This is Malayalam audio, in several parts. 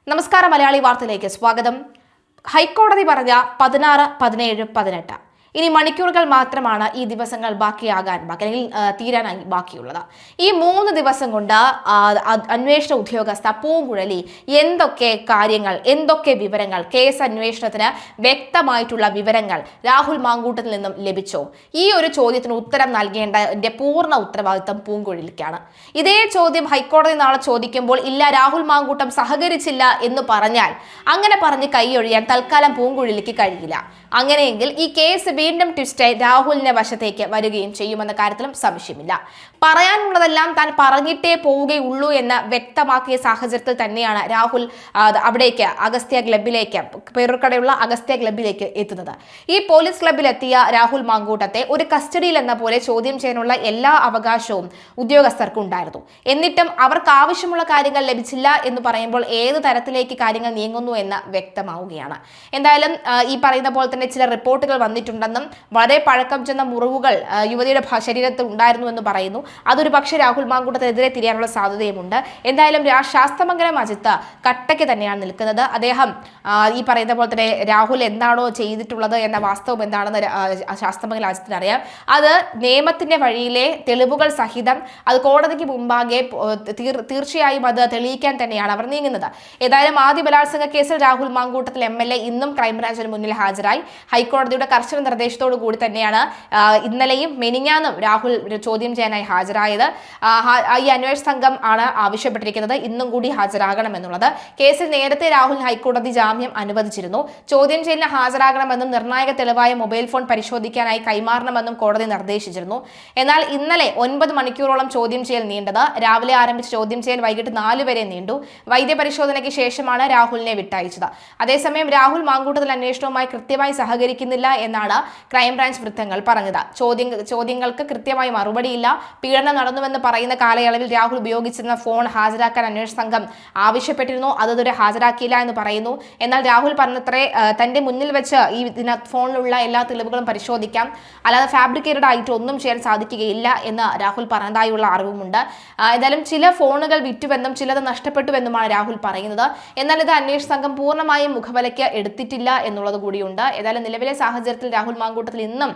നമസ്കാരം മലയാളി വാർത്തയിലേക്ക് സ്വാഗതം. ഹൈക്കോടതി പറഞ്ഞ 16, 17, 18 ഇനി മണിക്കൂറുകൾ മാത്രമാണ് ഈ ദിവസങ്ങൾ അല്ലെങ്കിൽ തീരാനായി ബാക്കിയുള്ളത്. ഈ 3 ദിവസം കൊണ്ട് അന്വേഷണ ഉദ്യോഗസ്ഥ പൂങ്കുഴലി എന്തൊക്കെ കാര്യങ്ങൾ, എന്തൊക്കെ വിവരങ്ങൾ, കേസ് അന്വേഷണത്തിന് വ്യക്തമായിട്ടുള്ള വിവരങ്ങൾ രാഹുൽ മാങ്കൂട്ടത്തിൽ നിന്നും ലഭിച്ചോ? ഈ ഒരു ചോദ്യത്തിന് ഉത്തരം നൽകേണ്ടതിന്റെ പൂർണ്ണ ഉത്തരവാദിത്തം പൂങ്കുഴലിക്കാണ്. ഇതേ ചോദ്യം ഹൈക്കോടതി നാളെ ചോദിക്കുമ്പോൾ ഇല്ല രാഹുൽ മാങ്കൂട്ടം സഹകരിച്ചില്ല എന്ന് പറഞ്ഞാൽ അങ്ങനെ പറഞ്ഞ് കൈയൊഴിയാൻ തൽക്കാലം പൂങ്കുഴലിക്ക് കഴിയില്ല. അങ്ങനെയെങ്കിൽ ഈ കേസ് വീണ്ടും ട്വിസ്റ്റായി രാഹുലിന്റെ വശത്തേക്ക് വരികയും ചെയ്യുമെന്ന കാര്യത്തിലും സംശയമില്ല. പറയാനുള്ളതെല്ലാം താൻ പറഞ്ഞിട്ടേ പോവുകയുള്ളൂ എന്ന് വ്യക്തമാക്കിയ സാഹചര്യത്തിൽ തന്നെയാണ് രാഹുൽ അവിടേക്ക് അഗസ്ത്യ ക്ലബിലേക്ക്, പേരുക്കടയുള്ള അഗസ്ത്യ ക്ലബിലേക്ക് എത്തുന്നത്. ഈ പോലീസ് ക്ലബിലെത്തിയ രാഹുൽ മാങ്കൂട്ടത്തെ ഒരു കസ്റ്റഡിയിൽ എന്ന പോലെ ചോദ്യം ചെയ്യാനുള്ള എല്ലാ അവകാശവും ഉദ്യോഗസ്ഥർക്കും ഉണ്ടായിരുന്നു. എന്നിട്ടും അവർക്ക് ആവശ്യമുള്ള കാര്യങ്ങൾ ലഭിച്ചില്ല എന്ന് പറയുമ്പോൾ ഏത് തരത്തിലേക്ക് കാര്യങ്ങൾ നീങ്ങുന്നു എന്ന് വ്യക്തമാവുകയാണ്. എന്തായാലും ഈ പറയുന്ന പോലെ തന്നെ ചില റിപ്പോർട്ടുകൾ വന്നിട്ടുണ്ടെന്നും വളരെ പഴക്കം ചെന്ന മുറിവുകൾ യുവതിയുടെ ശരീരത്തിൽ ഉണ്ടായിരുന്നു എന്ന് പറയുന്നു. അതൊരു പക്ഷേ രാഹുൽ മാങ്കൂട്ടത്തിനെതിരെ തിരിയാനുള്ള സാധ്യതയുമുണ്ട്. എന്തായാലും ശാസ്തമംഗലം അജിത്ത് കട്ടയ്ക്ക് തന്നെയാണ് നിൽക്കുന്നത്. അദ്ദേഹം ഈ പറയുന്ന പോലെ തന്നെ രാഹുൽ എന്താണോ ചെയ്തിട്ടുള്ളത് എന്ന വാസ്തവം എന്താണെന്ന് ശാസ്തമംഗലം അജിത്തിന് അറിയാം. അത് നിയമത്തിന്റെ വഴിയിലെ തെളിവുകൾ സഹിതം അത് കോടതിക്ക് മുമ്പാകെ തീർച്ചയായും അത് തെളിയിക്കാൻ തന്നെയാണ് അവർ നീങ്ങുന്നത്. ഏതായാലും ആദ്യ ബലാത്സംഗ കേസിൽ രാഹുൽ മാങ്കൂട്ടത്തിൽ MLA ഇന്നും ക്രൈംബ്രാഞ്ചിന് മുന്നിൽ ഹാജരായി. ഹൈക്കോടതിയുടെ കർശന നിർദ്ദേശത്തോടു കൂടി തന്നെയാണ് ഇന്നലെയും മെനിഞ്ഞാന്നും രാഹുൽ ചോദ്യം ചെയ്യാനായി ഹാജരായത്. ഈ അന്വേഷണ സംഘം ആണ് ആവശ്യപ്പെട്ടിരിക്കുന്നത് ഇന്നും കൂടി ഹാജരാകണമെന്നുള്ളത്. കേസിൽ നേരത്തെ രാഹുൽ ഹൈക്കോടതി ജാമ്യം അനുവദിച്ചിരുന്നു. ചോദ്യം ചെയ്യലിന് ഹാജരാകണമെന്നും നിർണായക തെളിവായ മൊബൈൽ ഫോൺ പരിശോധിക്കാനായി കൈമാറണമെന്നും കോടതി നിർദ്ദേശിച്ചിരുന്നു. എന്നാൽ ഇന്നലെ 9 മണിക്കൂറോളം ചോദ്യം ചെയ്യൽ നീണ്ടത്. രാവിലെ ആരംഭിച്ച ചോദ്യം ചെയ്യൽ വൈകിട്ട് 4 വരെ നീണ്ടു. വൈദ്യപരിശോധനയ്ക്ക് ശേഷമാണ് രാഹുലിനെ വിട്ടയച്ചത്. അതേസമയം രാഹുൽ മാങ്കൂട്ടത്തിൽ അന്വേഷണവുമായി കൃത്യമായി സഹകരിക്കുന്നില്ല എന്നാണ് ക്രൈംബ്രാഞ്ച് വൃത്തങ്ങൾ പറഞ്ഞത്. ചോദ്യങ്ങൾക്ക് കൃത്യമായി മറുപടിയില്ല. പീഡനം നടന്നുവെന്ന് പറയുന്ന കാലയളവിൽ രാഹുൽ ഉപയോഗിച്ചിരുന്ന ഫോൺ ഹാജരാക്കാൻ അന്വേഷണ സംഘം ആവശ്യപ്പെട്ടിരുന്നു. അതൊരു ഹാജരാക്കിയില്ല എന്ന് പറയുന്നു. എന്നാൽ രാഹുൽ പറഞ്ഞത്രേ തന്റെ മുന്നിൽ വെച്ച് ഈ ഫോണിലുള്ള എല്ലാ തെളിവുകളും പരിശോധിക്കാം, അല്ലാതെ ഫാബ്രിക്കേറ്റഡ് ആയിട്ട് ഒന്നും ചെയ്യാൻ സാധിക്കുകയില്ല എന്ന് രാഹുൽ പറഞ്ഞതായുള്ള അറിവുമുണ്ട്. എന്തായാലും ചില ഫോണുകൾ വിറ്റുവെന്നും ചിലത് നഷ്ടപ്പെട്ടുവെന്നുമാണ് രാഹുൽ പറയുന്നത്. എന്നാൽ ഇത് അന്വേഷണ സംഘം പൂർണ്ണമായും മുഖവിലയ്ക്ക് എടുത്തിട്ടില്ല എന്നുള്ളത് കൂടിയുണ്ട്. ഏതായാലും നിലവിലെ സാഹചര്യത്തിൽ രാഹുൽ മാങ്കൂട്ടത്തിൽ ഇന്നും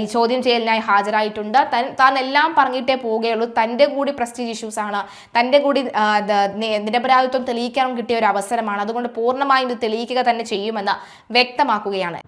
ഈ ചോദ്യം ചെയ്യലിനായി ഹാജരായിട്ടുണ്ട്. താൻ എല്ലാം പറഞ്ഞിട്ടേ പോവുകയുള്ളൂ. തൻ്റെ കൂടി പ്രസ്റ്റീജ് ഇഷ്യൂസ് ആണ്, തൻ്റെ കൂടി നിരപരാധിത്വം തെളിയിക്കാൻ കിട്ടിയ ഒരു അവസരമാണ്. അതുകൊണ്ട് പൂർണ്ണമായും ഇത് തെളിയിക്കുക തന്നെ ചെയ്യുമെന്ന് വ്യക്തമാക്കുകയാണ്.